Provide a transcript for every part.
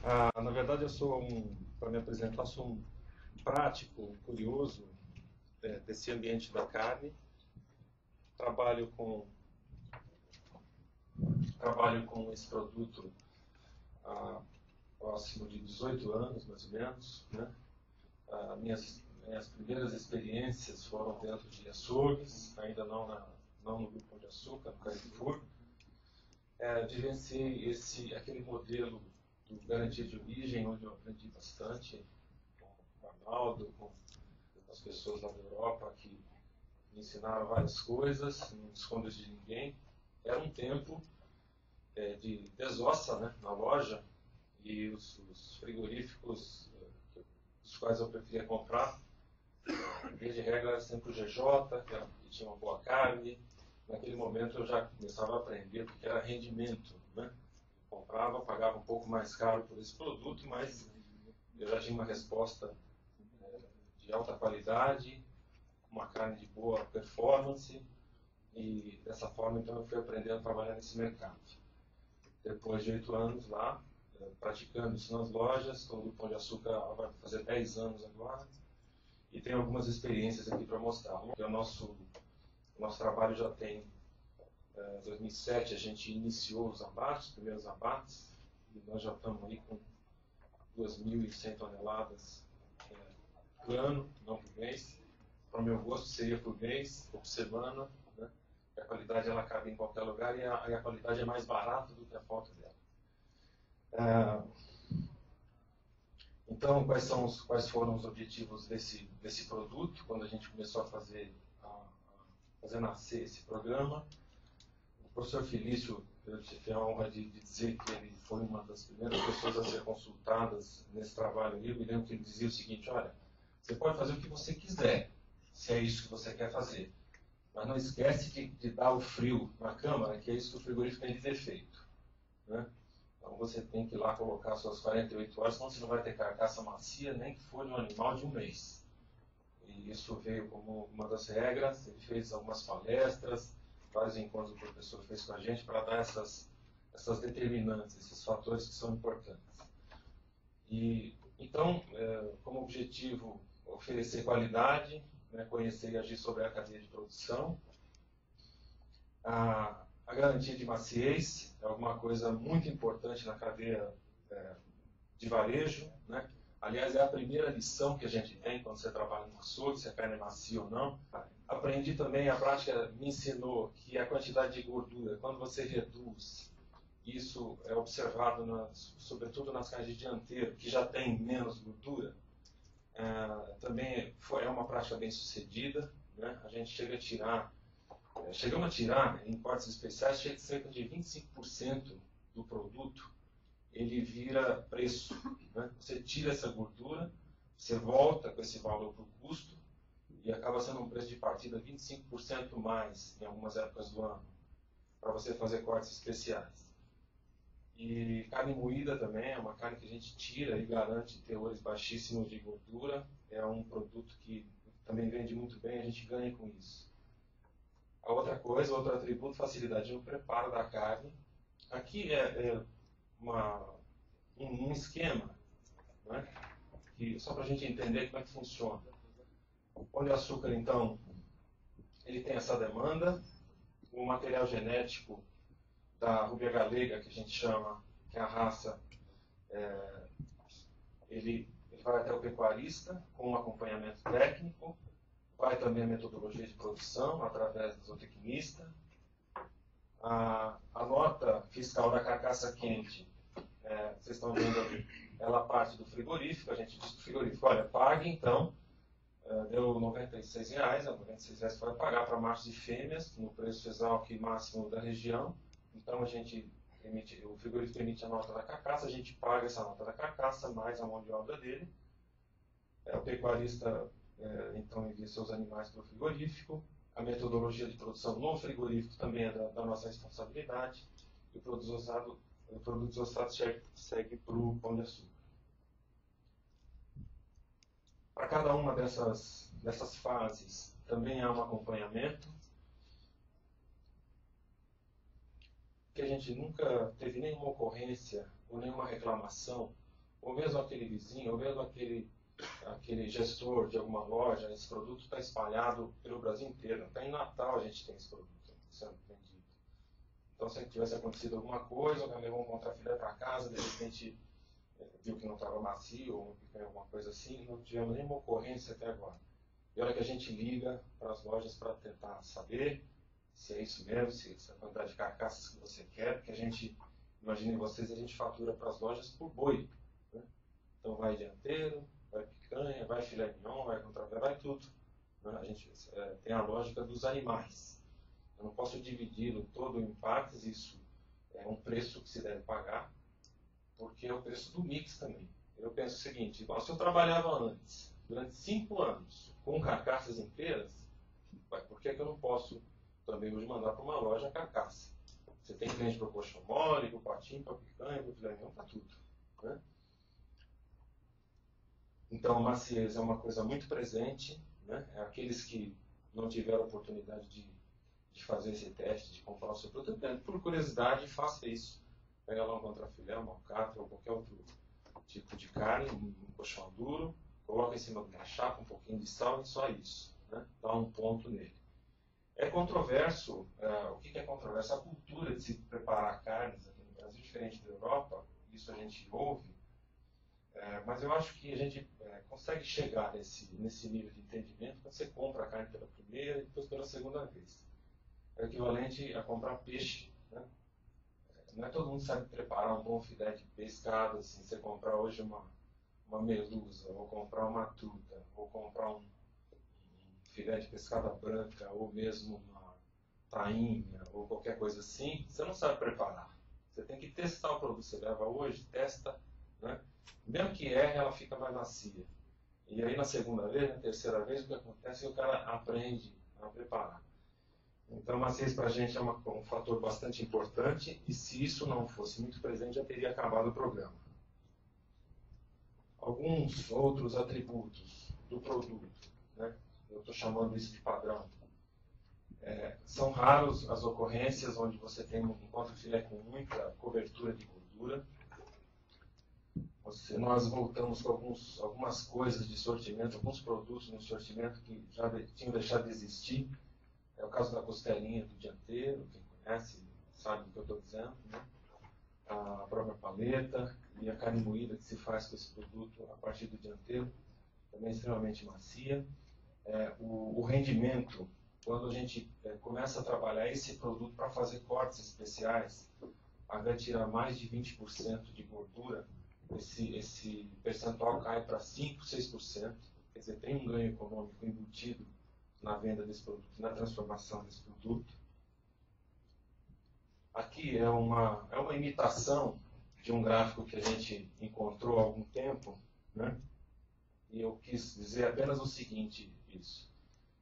Na verdade, para me apresentar, sou um prático, curioso desse ambiente da carne. Trabalho com, trabalho com esse produto há próximo de 18 anos, mais ou menos, né? Minhas primeiras experiências foram dentro de açougues, ainda não no Grupo Pão de Açúcar, no Carrefour. Vivenciei aquele modelo do garantia de origem, onde eu aprendi bastante com o Arnaldo, com as pessoas lá da Europa que me ensinaram várias coisas, não escondo de ninguém. Era um tempo de desossa, né, na loja, e os frigoríficos dos quais eu preferia comprar, via de regra, era sempre o GJ, que tinha uma boa carne. Naquele momento eu já começava a aprender o que era rendimento, né? Comprava, pagava um pouco mais caro por esse produto, mas eu já tinha uma resposta de alta qualidade, uma carne de boa performance, e dessa forma então eu fui aprendendo a trabalhar nesse mercado. Depois de 8 anos lá, praticando isso nas lojas, estou no Pão de Açúcar vai fazer 10 anos agora, e tenho algumas experiências aqui para mostrar. O nosso trabalho já tem, em 2007 a gente iniciou os primeiros abates, e nós já estamos aí com 2.100 toneladas por ano, não por mês. Para o meu gosto seria por mês ou por semana, né? A qualidade ela cabe em qualquer lugar e a qualidade é mais barata do que a falta dela. Então, quais foram os objetivos desse produto quando a gente começou a fazer nascer esse programa? O professor Felício, eu tive a honra de dizer que ele foi uma das primeiras pessoas a ser consultadas nesse trabalho. Eu me lembro que ele dizia o seguinte: olha, você pode fazer o que você quiser, se é isso que você quer fazer, mas não esquece de dar o frio na câmara, que é isso que o frigorífico tem de ter feito, né? Então você tem que ir lá colocar suas 48 horas, senão você não vai ter carcaça macia, nem que for de um animal de um mês. E isso veio como uma das regras. Ele fez algumas palestras, vários encontros que o professor fez com a gente para dar essas determinantes, esses fatores que são importantes. E então, como objetivo, oferecer qualidade, né, conhecer e agir sobre a cadeia de produção. A garantia de maciez é alguma coisa muito importante na cadeia de varejo, né? Aliás, é a primeira lição que a gente tem quando você trabalha no açougue, se a carne é macia ou não. Aprendi também, a prática me ensinou que a quantidade de gordura, quando você reduz, isso é observado sobretudo nas carnes de dianteiro, que já tem menos gordura, também é uma prática bem sucedida, né? A gente chegamos a tirar, em cortes especiais, cerca de 25% do produto, ele vira preço, né? Você tira essa gordura, você volta com esse valor para o custo, e acaba sendo um preço de partida 25% mais em algumas épocas do ano, para você fazer cortes especiais. E carne moída também é uma carne que a gente tira e garante teores baixíssimos de gordura. É um produto que também vende muito bem, a gente ganha com isso. A outra coisa, outro atributo, facilidade no preparo da carne. Aqui é um esquema, né, só para a gente entender como é que funciona. O Pão de Açúcar, então, ele tem essa demanda. O material genético da Rúbia Galega, que a gente chama, que é a raça, ele vai até o pecuarista com um acompanhamento técnico. Vai também a metodologia de produção, através do zootecnista. A nota fiscal da carcaça quente, vocês estão vendo ali, ela parte do frigorífico. A gente diz para o frigorífico: olha, pague então, deu R$96, R$96 que vai pagar para machos e fêmeas, no preço exalc máximo da região. Então o frigorífico emite a nota da carcaça, a gente paga essa nota da carcaça, mais a mão de obra dele. O pecuarista então envia seus animais para o frigorífico. A metodologia de produção no frigorífico também é da nossa responsabilidade. E o produto desostado segue para o Pão de Açúcar. Para cada uma dessas fases também há um acompanhamento, que a gente nunca teve nenhuma ocorrência ou nenhuma reclamação ou mesmo aquele vizinho, ou mesmo aquele gestor de alguma loja, esse produto está espalhado pelo Brasil inteiro. Até em Natal a gente tem esse produto sendo vendido. Então, se tivesse acontecido alguma coisa, alguém levou um contrafilé para casa, de repente viu que não estava macio, ou alguma coisa assim, não tivemos nenhuma ocorrência até agora. E olha que a gente liga para as lojas para tentar saber se é isso mesmo, se é a quantidade de carcaças que você quer, porque a gente, imaginem vocês, a gente fatura para as lojas por boi. Né? Então vai dianteiro, vai picanha, vai filé mignon, vai contrafilé, vai tudo. Né? A gente tem a lógica dos animais. Eu não posso dividi-lo todo em partes, isso é um preço que se deve pagar, porque é o preço do mix também. Eu penso o seguinte, se eu trabalhava antes, durante 5 anos, com carcaças inteiras, por que eu não posso também hoje mandar para uma loja carcaça? Você tem cliente para o coxão mole, para o patinho, para a picanha, para o filé mignon, para tudo. Né? Então, a maciez é uma coisa muito presente. Né? É aqueles que não tiveram oportunidade de fazer esse teste, de comprar o seu produto, por curiosidade, faça isso. Pega lá um contrafilé, uma alcatra ou qualquer outro tipo de carne, um colchão duro, coloca em cima de uma chapa um pouquinho de sal e só isso. Né? Dá um ponto nele. É controverso, o que é controverso? A cultura de se preparar carnes aqui no Brasil, diferente da Europa, isso a gente ouve, mas eu acho que a gente consegue chegar nesse nível de entendimento quando você compra a carne pela primeira e depois pela segunda vez. É equivalente a comprar peixe. Né? Não é todo mundo sabe preparar um bom filé de pescado, assim, você comprar hoje uma merluza, ou comprar uma truta, ou comprar um filé de pescada branca, ou mesmo uma tainha, ou qualquer coisa assim, você não sabe preparar. Você tem que testar o produto que você leva hoje, testa, né? Mesmo que erre, ela fica mais macia. E aí na segunda vez, na terceira vez, o que acontece é que o cara aprende a preparar. Então, a maciez para a gente é um fator bastante importante, e se isso não fosse muito presente, já teria acabado o programa. Alguns outros atributos do produto, né? Eu estou chamando isso de padrão. São raros as ocorrências onde você encontra o filé com muita cobertura de gordura. Nós voltamos com algumas coisas de sortimento, alguns produtos no sortimento que já tinham deixado de existir. É o caso da costelinha do dianteiro, quem conhece sabe o que eu estou dizendo, né? A própria paleta e a carne moída que se faz com esse produto a partir do dianteiro, também é extremamente macia. O rendimento, quando a gente começa a trabalhar esse produto para fazer cortes especiais, ao invés de tirar mais de 20% de gordura, esse percentual cai para 5%, 6%, quer dizer, tem um ganho econômico embutido na venda desse produto, na transformação desse produto. Aqui é uma imitação de um gráfico que a gente encontrou há algum tempo, né? E eu quis dizer apenas o seguinte, isso.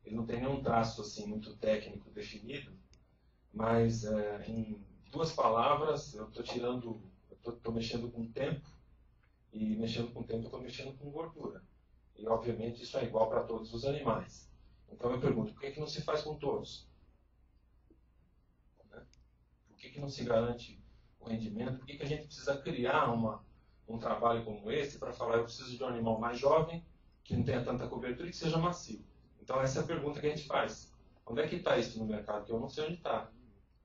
Ele não tem nenhum traço assim, muito técnico definido, mas em 2 palavras eu estou mexendo com tempo, e mexendo com tempo eu estou mexendo com gordura. E obviamente isso é igual para todos os animais. Então eu pergunto, por que não se faz com todos? Né? Por que não se garante o rendimento? Por que a gente precisa criar um trabalho como esse para falar, eu preciso de um animal mais jovem, que não tenha tanta cobertura e que seja macio? Então essa é a pergunta que a gente faz. Onde é que está isso no mercado? Que eu não sei onde está.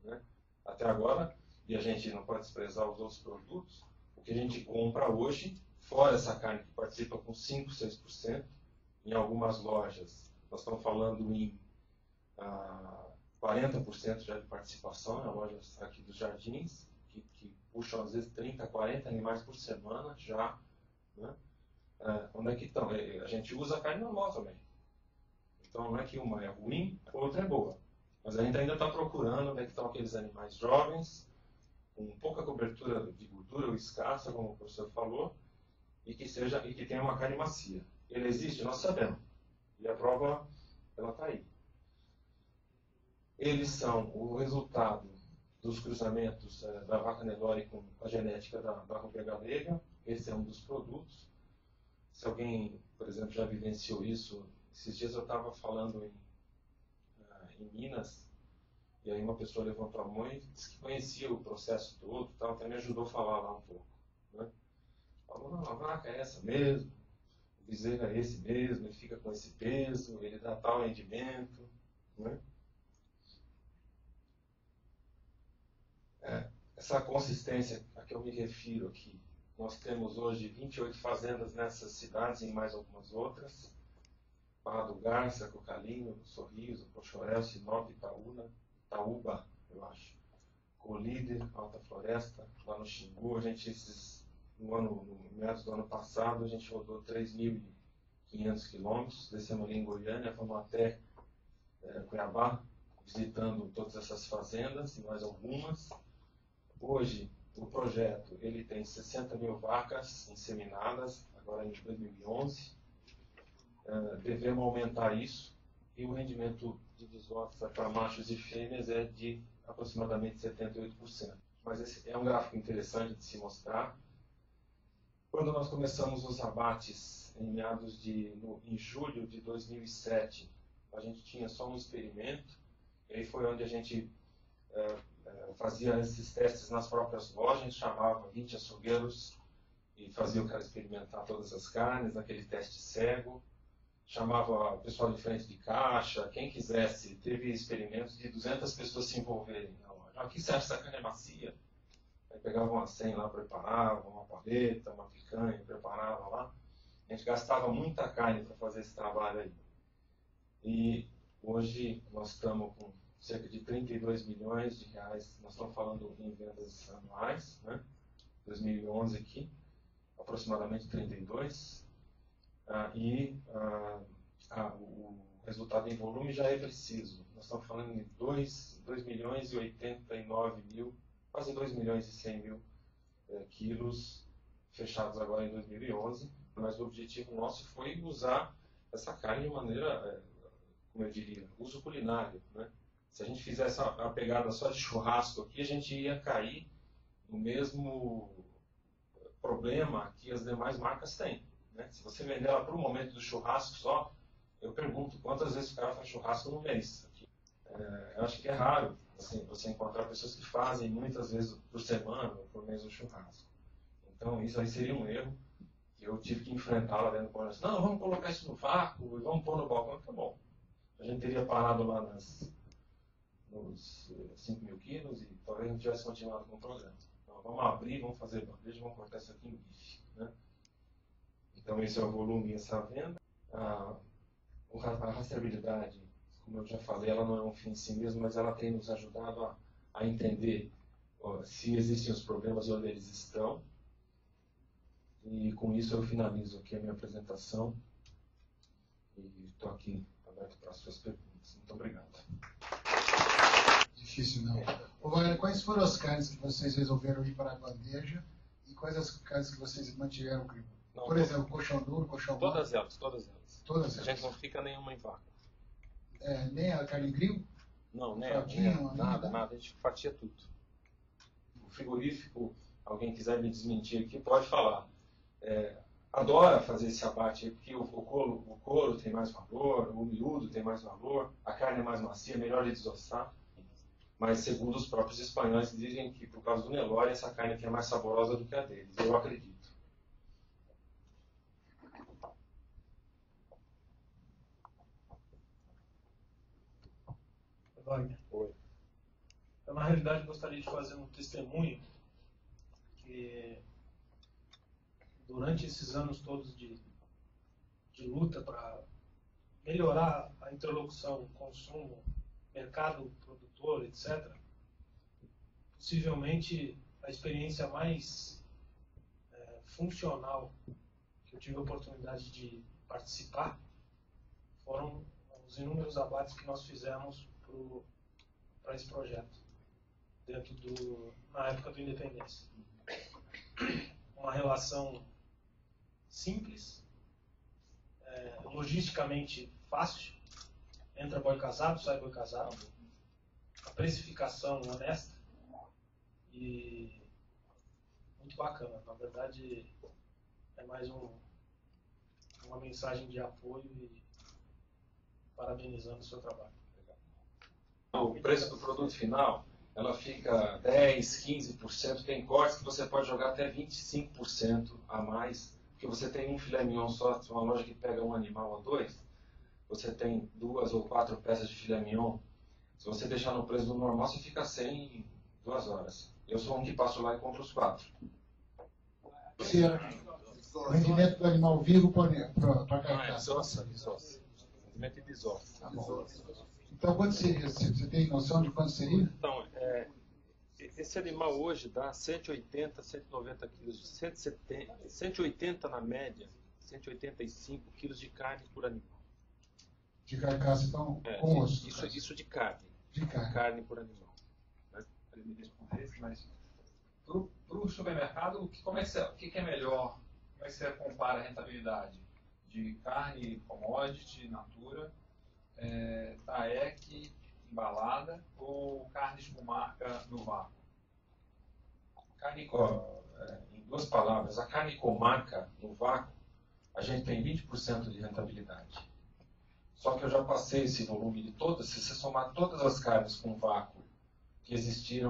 Né? Até agora, e a gente não pode desprezar os outros produtos, o que a gente compra hoje, fora essa carne que participa com 5%, 6%, em algumas lojas, nós estamos falando em 40% já de participação nas lojas aqui dos jardins, que puxam às vezes 30, 40 animais por semana já. Né? Onde é que estão? A gente usa a carne normal também. Então não é que uma é ruim, a outra é boa. Mas a gente ainda está procurando onde é que estão aqueles animais jovens, com pouca cobertura de gordura ou escassa, como o professor falou, e que tenha uma carne macia. Ele existe? Nós sabemos. E a prova, ela está aí. Eles são o resultado dos cruzamentos da vaca Nelore com a genética da ruga galega. Esse é um dos produtos. Se alguém, por exemplo, já vivenciou isso, esses dias eu estava falando em Minas, e aí uma pessoa levantou a mão e disse que conhecia o processo todo, até me ajudou a falar lá um pouco. Né? Falou, não, a vaca é essa mesmo, o bezerro é esse mesmo, ele fica com esse peso, ele dá tal rendimento, né? Essa consistência a que eu me refiro aqui, nós temos hoje 28 fazendas nessas cidades e mais algumas outras, Barra do Garça, Cocalinho, Sorriso, Pochorel, Sinop, Itaúba, eu acho, Colíder, Alta Floresta, lá no Xingu. A gente, no meados do ano passado, a gente rodou 3.500 quilômetros, descemos ali em Goiânia, fomos até Cuiabá, visitando todas essas fazendas e mais algumas. Hoje, o projeto ele tem 60 mil vacas inseminadas, agora em 2011. Devemos aumentar isso, e o rendimento de desova para machos e fêmeas é de aproximadamente 78%. Mas esse é um gráfico interessante de se mostrar. Quando nós começamos os abates em julho de 2007, a gente tinha só um experimento, e aí foi onde a gente fazia esses testes nas próprias lojas, a gente chamava 20 açougueiros e fazia o cara experimentar todas as carnes, naquele teste cego. Chamava o pessoal de frente de caixa, quem quisesse. Teve experimentos de 200 pessoas se envolverem na loja. Aqui você acha essa carne é macia? Aí pegavam uma 100 lá, preparavam uma paleta, uma picanha, preparava lá. A gente gastava muita carne para fazer esse trabalho aí. E hoje nós estamos com cerca de 32 milhões de reais, nós estamos falando em vendas anuais, né? 2011 aqui, aproximadamente 32. O resultado em volume já é preciso. Nós estamos falando de 2 milhões e 89 mil, quase 2 milhões e 100 mil quilos fechados agora em 2011. Mas o objetivo nosso foi usar essa carne de maneira, como eu diria, uso culinário, né? Se a gente fizesse a pegada só de churrasco aqui, a gente ia cair no mesmo problema que as demais marcas têm. Se você vender ela para o momento do churrasco só, eu pergunto quantas vezes o cara faz churrasco no mês. Aqui. Eu acho que é raro assim, você encontrar pessoas que fazem muitas vezes por semana ou por mês o churrasco. Então isso aí seria um erro que eu tive que enfrentar lá dentro do comércio. Não, vamos colocar isso no vácuo e vamos pôr no balcão. Tá bom. A gente teria parado lá nos 5 mil quilos e talvez não tivesse continuado com o programa. Então vamos abrir, vamos fazer bandeja, vamos cortar isso aqui em bife. Né? Então esse é o volume e essa venda. A rastreabilidade, como eu já falei, ela não é um fim em si mesmo, mas ela tem nos ajudado a entender se existem os problemas e onde eles estão. E com isso eu finalizo aqui a minha apresentação e estou aqui aberto para as suas perguntas. Muito obrigado. Difícil não. Ô, Wagner, quais foram as carnes que vocês resolveram ir para a bandeja e quais as carnes que vocês mantiveram crua? Não, por exemplo, colchão duro, colchão mole? Todas elas. Todas elas. A gente não fica nenhuma em vácuo. Nem a carne grill? Não, nada. A gente fatia tudo. O frigorífico, alguém quiser me desmentir aqui, pode falar. Adora fazer esse abate, porque o couro tem mais valor, o miúdo tem mais valor, a carne é mais macia, é melhor de desossar. Mas segundo os próprios espanhóis dizem que por causa do Nelore essa carne aqui é mais saborosa do que a deles. Eu acredito. Wagner. Oi. Eu, na realidade, gostaria de fazer um testemunho que, durante esses anos todos de luta para melhorar a interlocução, consumo, mercado, produtor, etc., possivelmente a experiência mais funcional que eu tive a oportunidade de participar foram os inúmeros abates que nós fizemos para esse projeto, na época do Independência. Uma relação simples, logisticamente fácil, entra boi casado, sai boi casado, a precificação honesta e muito bacana. Na verdade, é mais uma mensagem de apoio e parabenizando o seu trabalho. O preço do produto final, ela fica 10, 15%. Tem cortes que você pode jogar até 25% a mais, porque você tem um filé mignon só, uma loja que pega um animal ou dois, você tem 2 ou 4 peças de filé mignon. Se você deixar no preço do normal, você fica sem em 2 horas. Eu sou um que passo lá e compro os 4. O rendimento do animal vivo para a carcaça. Desossa. Rendimento de desossa. Então, quanto seria? Você tem noção de quanto seria? Então, esse animal hoje dá 180, 190 quilos, 180 na média, 185 quilos de carne por animal. De carcaça, então, com osso. Isso de carne. De carne. Carne por animal. Né? Para me responder, mas para o supermercado, o que é melhor? Como é que você compara a rentabilidade de carne commodity, natura, TAEC, embalada ou carnes com marca no vácuo? Em 2 palavras, a carne com marca no vácuo, a gente tem 20% de rentabilidade. Só que eu já passei esse volume de todas, se você somar todas as carnes com vácuo que existem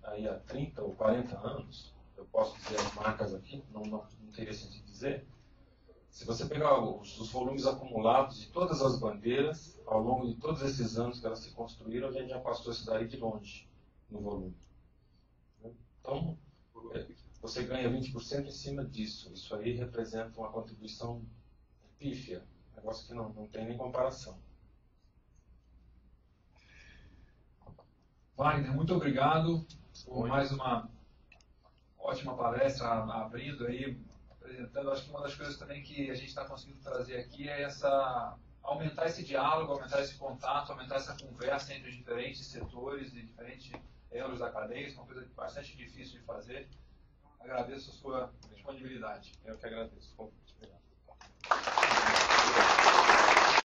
aí há 30 ou 40 anos, eu posso dizer as marcas aqui, não teria sentido dizer. Se você pegar os volumes acumulados de todas as bandeiras, ao longo de todos esses anos que elas se construíram, a gente já passou isso daí de longe no volume. Então, você ganha 20% em cima disso. Isso aí representa uma contribuição pífia, um negócio que não tem nem comparação. Wagner, muito obrigado por mais uma ótima palestra, abrindo aí, apresentando. Acho que uma das coisas também que a gente está conseguindo trazer aqui é aumentar esse diálogo, aumentar esse contato, aumentar essa conversa entre os diferentes setores e diferentes elos da cadeia. Isso é uma coisa bastante difícil de fazer. Agradeço a sua disponibilidade. Eu que agradeço o convite.